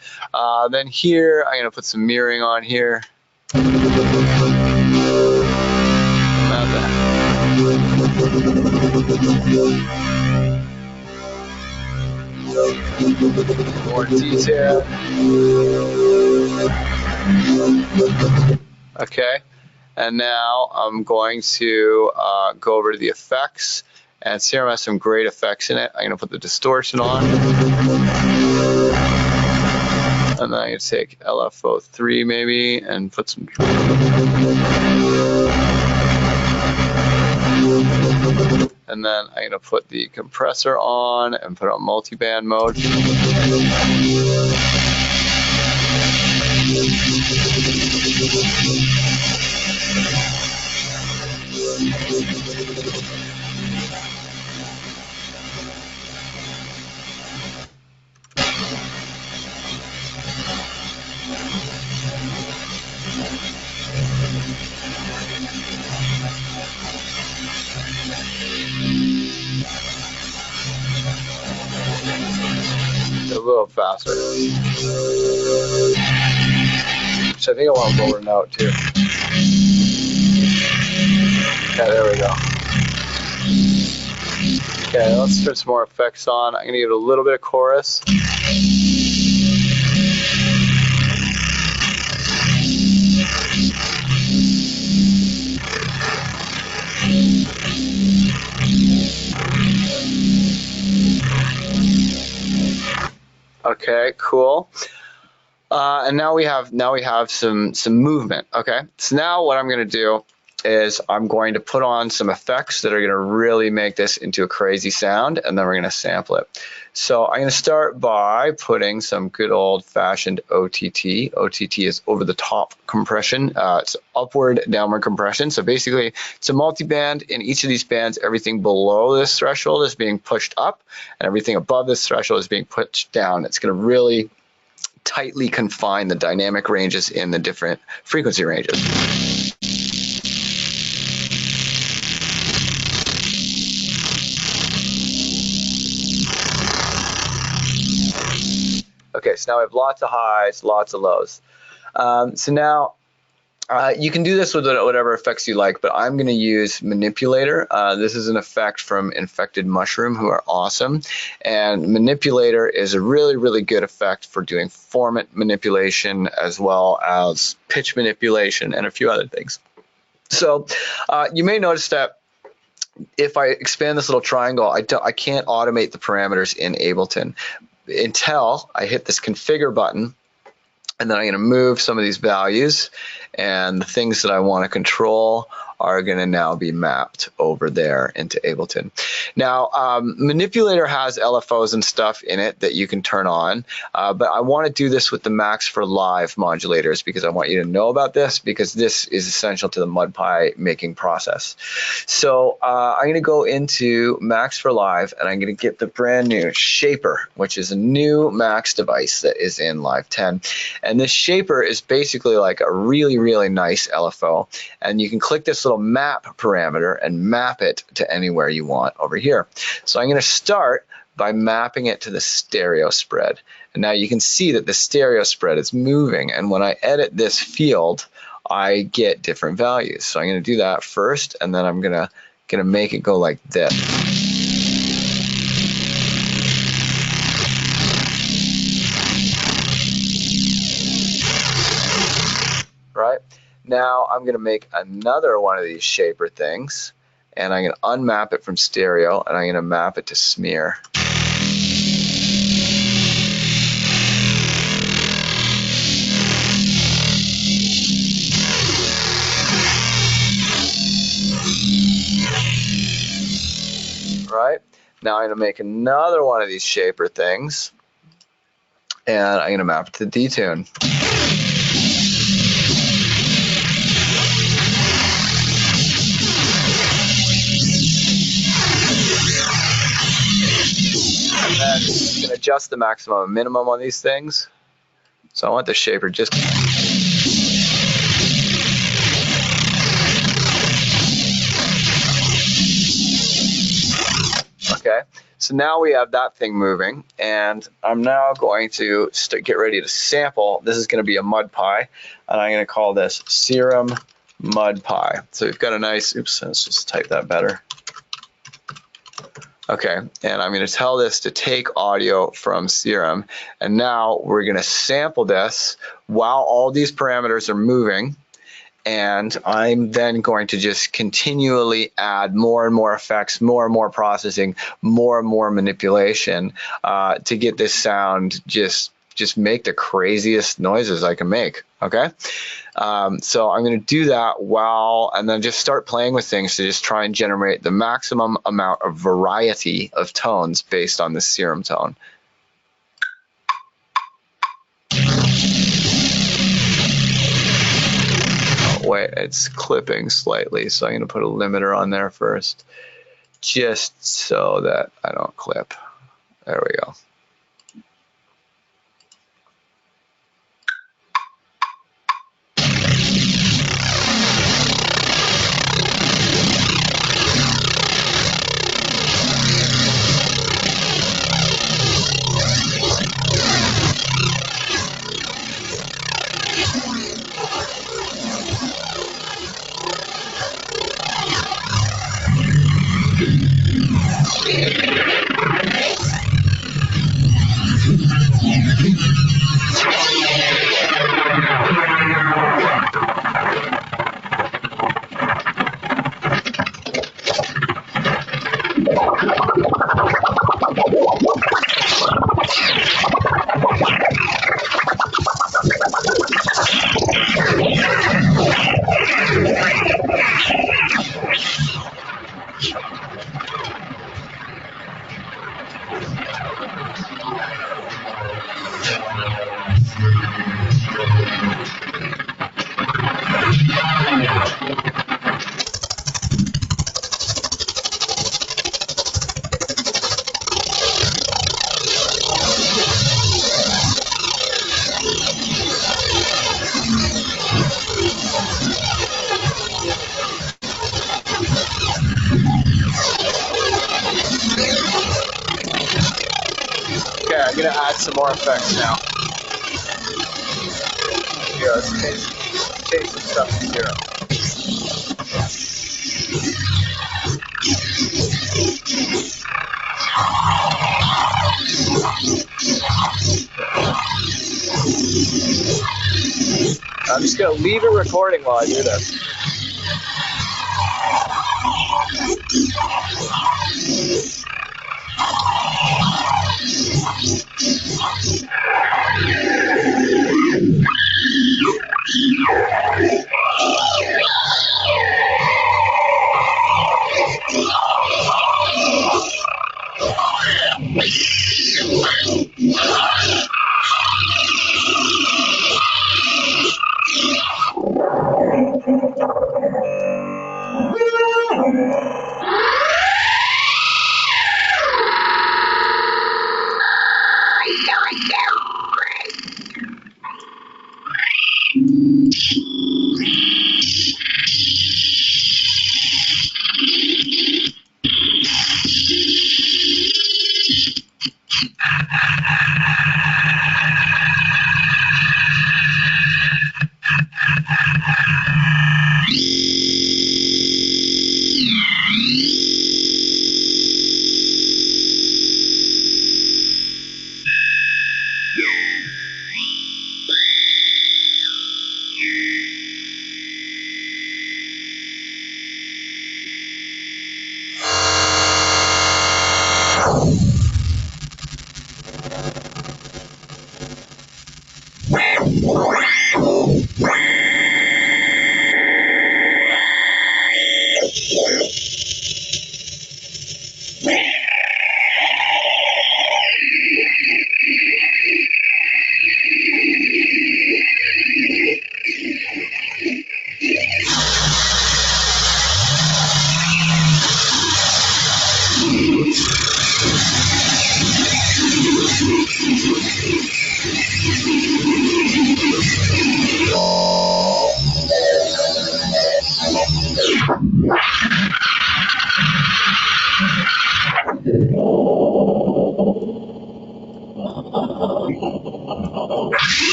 Then here, I'm going to put some mirroring on here. About that. More detail. Okay, and now I'm going to go over to the effects, and Serum has some great effects in it. I'm going to put the distortion on, and then I'm going to take LFO3 maybe and put some. And then I'm going to put the compressor on and put on multiband mode. A little faster. So I think I want to lower note too. Okay, there we go. Okay, let's turn some more effects on. I'm going to give it a little bit of chorus. Okay, cool. And now we have some movement. Okay, so now what I'm going to do is I'm going to put on some effects that are going to really make this into a crazy sound, and then we're going to sample it. So I'm going to start by putting some good old-fashioned OTT. OTT is over-the-top compression. It's upward, downward compression. So basically, it's a multi-band. In each of these bands, everything below this threshold is being pushed up, and everything above this threshold is being pushed down. It's going to really tightly confine the dynamic ranges in the different frequency ranges. Okay, so now we have lots of highs, lots of lows. So now you can do this with whatever effects you like, but I'm going to use Manipulator. This is an effect from Infected Mushroom, who are awesome. And Manipulator is a really, really good effect for doing format manipulation as well as pitch manipulation and a few other things. So you may notice that if I expand this little triangle, I can't automate the parameters in Ableton until I hit this configure button, and then I'm going to move some of these values, and the things that I want to control are going to now be mapped over there into Ableton. Now, Manipulator has LFOs and stuff in it that you can turn on, but I want to do this with the Max for Live modulators because I want you to know about this, because this is essential to the MudPie making process. So I'm going to go into Max for Live, and I'm going to get the brand new Shaper, which is a new Max device that is in Live 10. And this Shaper is basically like a really, really nice LFO, and you can click this little map parameter and map it to anywhere you want over here. So I'm going to start by mapping it to the stereo spread. And now you can see that the stereo spread is moving, and when I edit this field, I get different values. So I'm going to do that first, and then I'm going to make it go like this. Right? Now I'm going to make another one of these Shaper things, and I'm going to unmap it from stereo, and I'm going to map it to smear. Right? Now I'm going to make another one of these Shaper things, and I'm going to map it to detune. And then you can adjust the maximum and minimum on these things. So I want the Shaper just... Okay, so now we have that thing moving, and I'm now going to get ready to sample. This is going to be a MudPie, and I'm going to call this Serum MudPie. So we've got a nice, oops, let's just type that better. Okay, and I'm going to tell this to take audio from Serum, and now we're going to sample this while all these parameters are moving, and I'm then going to just continually add more and more effects, more and more processing, more and more manipulation to get this sound just make the craziest noises I can make. Okay, so I'm going to do that and then just start playing with things to just try and generate the maximum amount of variety of tones based on the Serum tone. Oh, wait, it's clipping slightly, so I'm going to put a limiter on there first, just so that I don't clip. There we go. Okay, I'm going to add some more effects now. Here, let's take some stuff from here. I'm just going to leave it recording while I do this.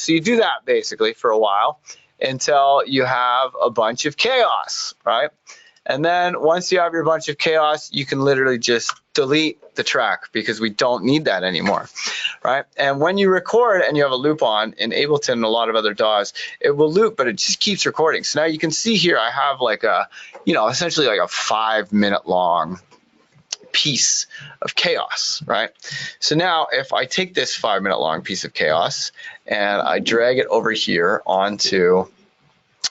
So you do that basically for a while until you have a bunch of chaos, right? And then once you have your bunch of chaos, you can literally just delete the track because we don't need that anymore, right? And when you record and you have a loop on in Ableton and a lot of other DAWs, it will loop, but it just keeps recording. So now you can see here I have like a, essentially like a 5-minute long piece of chaos, right? So now if I take this 5-minute long piece of chaos and I drag it over here onto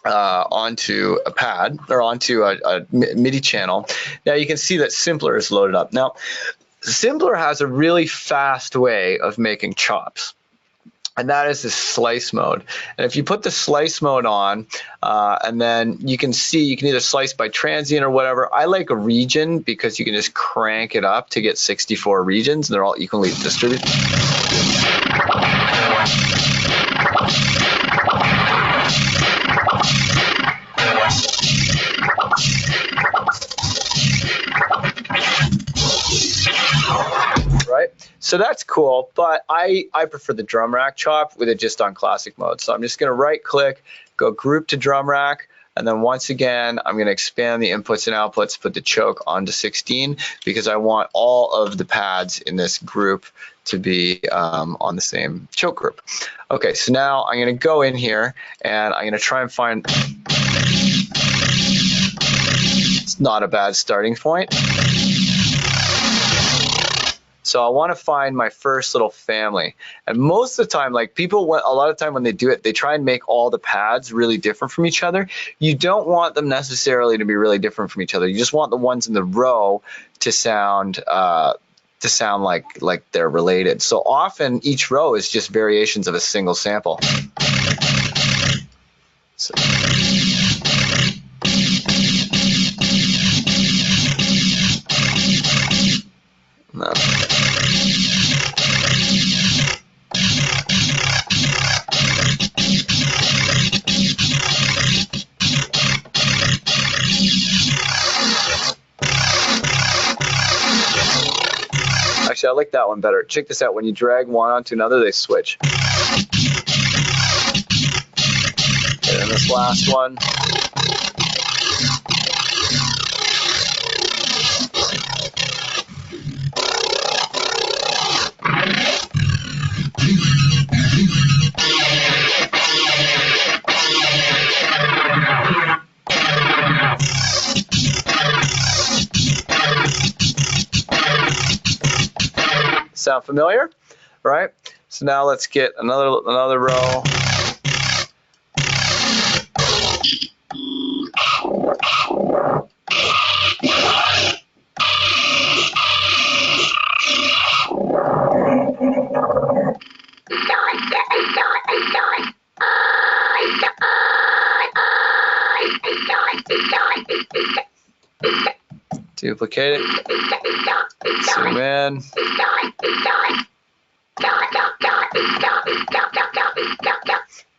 a pad or onto a MIDI channel, now you can see that Simpler is loaded up. Now, Simpler has a really fast way of making chops, and that is the slice mode. And if you put the slice mode on, and then you can see you can either slice by transient or whatever. I like a region because you can just crank it up to get 64 regions, and they're all equally distributed. Right, so that's cool, but I prefer the drum rack chop with it just on classic mode. So I'm just going to right click, go group to drum rack, and then once again I'm going to expand the inputs and outputs, put the choke onto 16 because I want all of the pads in this group to be on the same choke group. Okay, so now I'm going to go in here and I'm going to try and find, it's not a bad starting point. So I want to find my first little family. And most of the time, like people, a lot of time when they do it, they try and make all the pads really different from each other. You don't want them necessarily to be really different from each other. You just want the ones in the row to sound like they're related. So often each row is just variations of a single sample. So. No. Actually, I like that one better. Check this out. When you drag one onto another, they switch. And then this last one. Sound familiar? Right? So now let's get another row. Duplicate it. Zoom in.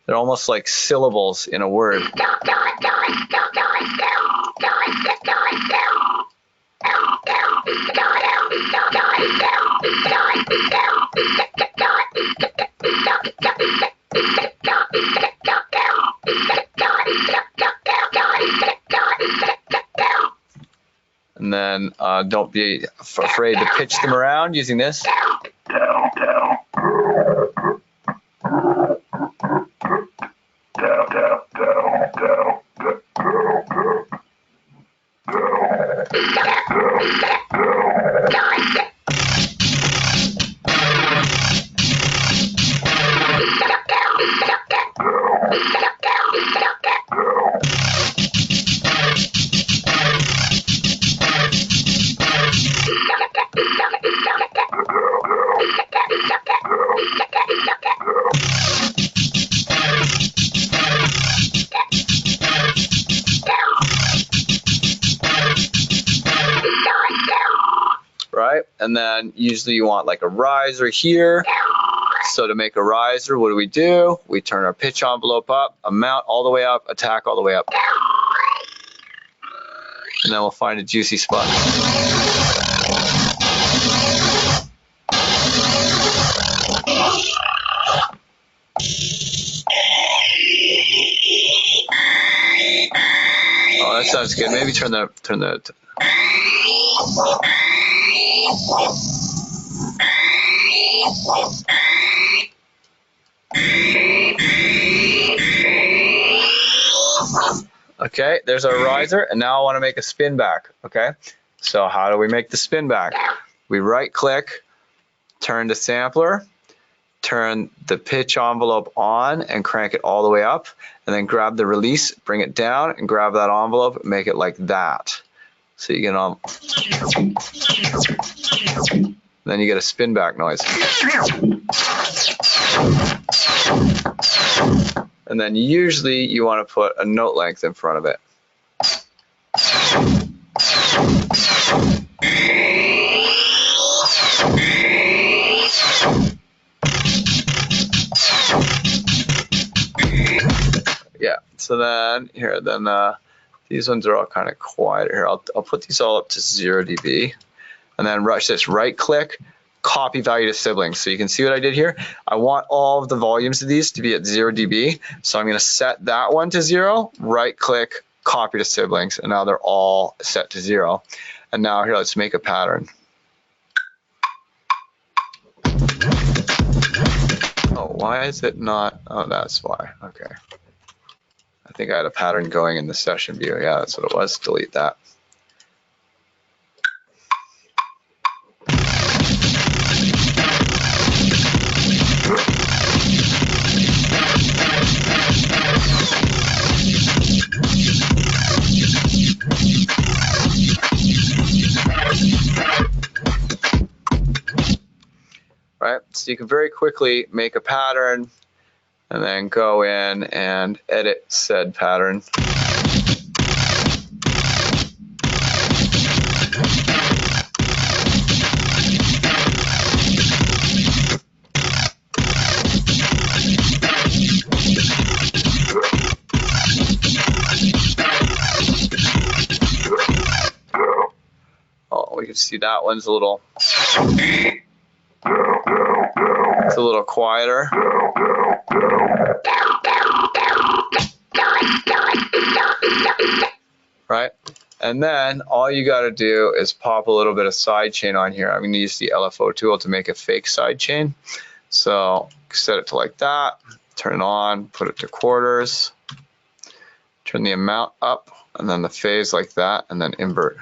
They're almost like syllables in a word. And then don't be afraid to pitch them around using this. Right? And then usually you want like a riser here. So to make a riser, what do? We turn our pitch envelope up, amount all the way up, attack all the way up. And then we'll find a juicy spot. that's good. Maybe turn the Okay, there's our riser, and now I want to make a spin back. Okay, so how do we make the spin back? We right click, turn to sampler, turn the pitch envelope on and crank it all the way up, and then grab the release, bring it down, and grab that envelope and make it like that. So you get on. Then you get a spin back noise. And then usually you want to put a note length in front of it. Yeah, so then here, these ones are all kind of quiet here. I'll put these all up to 0 dB, and then rush this, right click, copy value to siblings. So you can see what I did here. I want all of the volumes of these to be at 0 dB. So I'm going to set that one to 0, right click, copy to siblings, and now they're all set to 0. And now here, let's make a pattern. Oh, why is it not? Oh, that's why. Okay. I think I had a pattern going in the session view. Yeah, that's what it was. Delete that. Right, so you can very quickly make a pattern and then go in and edit said pattern. Oh, we can see that one's a little. It's a little quieter. Right? And then all you got to do is pop a little bit of sidechain on here. I'm going to use the LFO tool to make a fake sidechain. So set it to like that, turn it on, put it to quarters, turn the amount up, and then the phase like that, and then invert.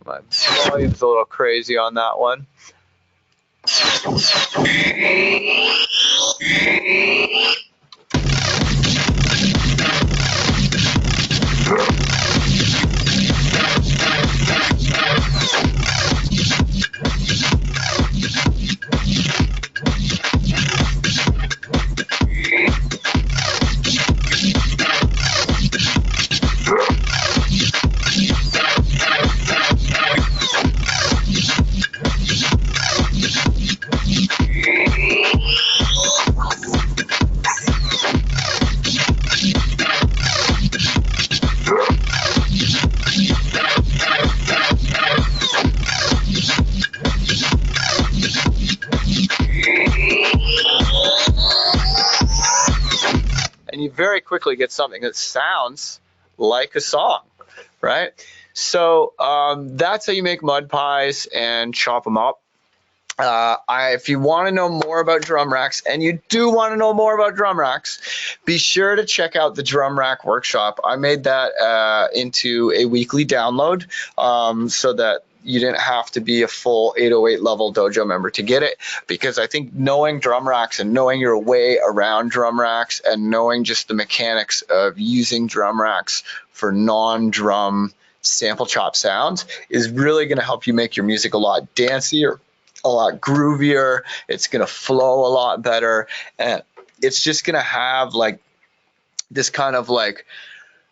My volume's a little crazy on that one. You very quickly get something that sounds like a song, right? So that's how you make mud pies and chop them up. If you want to know more about drum racks, and you do want to know more about drum racks, be sure to check out the drum rack workshop. I made that into a weekly download so that you didn't have to be a full 808 level dojo member to get it, because I think knowing drum racks and knowing your way around drum racks and knowing just the mechanics of using drum racks for non-drum sample chop sounds is really going to help you make your music a lot dancier, a lot groovier. It's going to flow a lot better, and it's just going to have like this kind of like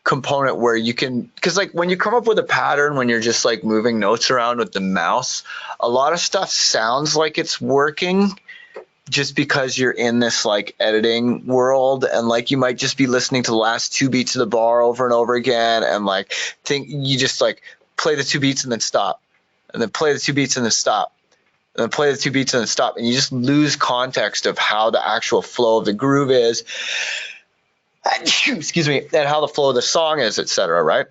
component where you can, because like when you come up with a pattern, when you're just like moving notes around with the mouse, a lot of stuff sounds like it's working just because you're in this like editing world, and like you might just be listening to the last 2 beats of the bar over and over again, and like think you just like play the 2 beats and then stop, and then play the 2 beats and then stop, and then play the 2 beats and then stop, and you just lose context of how the actual flow of the groove is, excuse me, and how the flow of the song is, etc., right?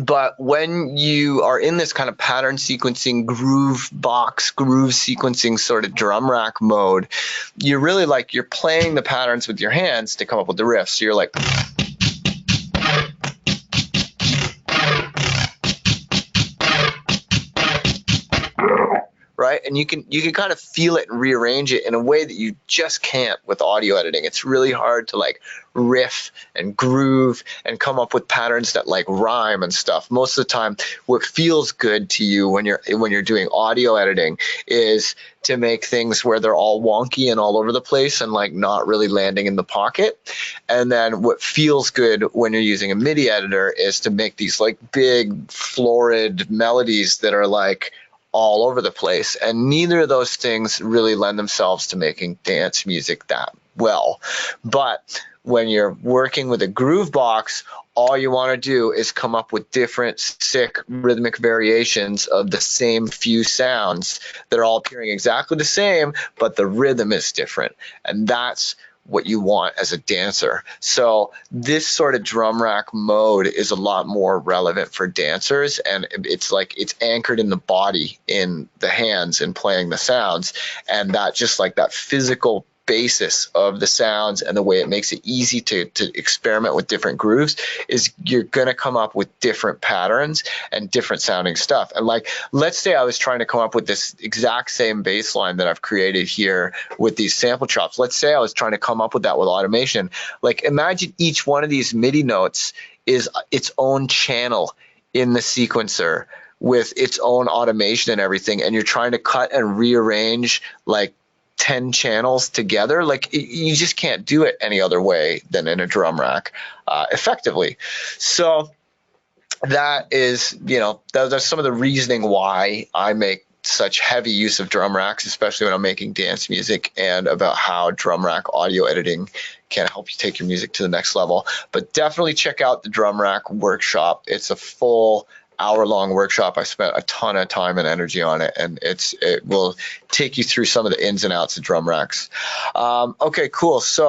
But when you are in this kind of pattern sequencing, groove sequencing sort of drum rack mode, you're really like, you're playing the patterns with your hands to come up with the riffs. So you're like, right? And you can kind of feel it and rearrange it in a way that you just can't with audio editing. It's really hard to like riff and groove and come up with patterns that like rhyme and stuff. Most of the time, what feels good to you when you're doing audio editing is to make things where they're all wonky and all over the place and like not really landing in the pocket. And then what feels good when you're using a MIDI editor is to make these like big florid melodies that are like all over the place. And neither of those things really lend themselves to making dance music that well. But when you're working with a groove box, all you want to do is come up with different sick rhythmic variations of the same few sounds that are all appearing exactly the same, but the rhythm is different. And that's what you want as a dancer. So this sort of drum rack mode is a lot more relevant for dancers, and it's like it's anchored in the body, in the hands, and playing the sounds, and that just like that physical basis of the sounds and the way it makes it easy to experiment with different grooves is you're going to come up with different patterns and different sounding stuff. And like, let's say I was trying to come up with this exact same bass line that I've created here with these sample chops. Let's say I was trying to come up with that with automation. Like, imagine each one of these MIDI notes is its own channel in the sequencer with its own automation and everything, and you're trying to cut and rearrange like 10 channels together. Like, you just can't do it any other way than in a drum rack effectively. So that is, that's some of the reasoning why I make such heavy use of drum racks, especially when I'm making dance music, and about how drum rack audio editing can help you take your music to the next level. But definitely check out the drum rack workshop. It's a full hour-long workshop. I spent a ton of time and energy on it, and it will take you through some of the ins and outs of drum racks. Okay, cool. So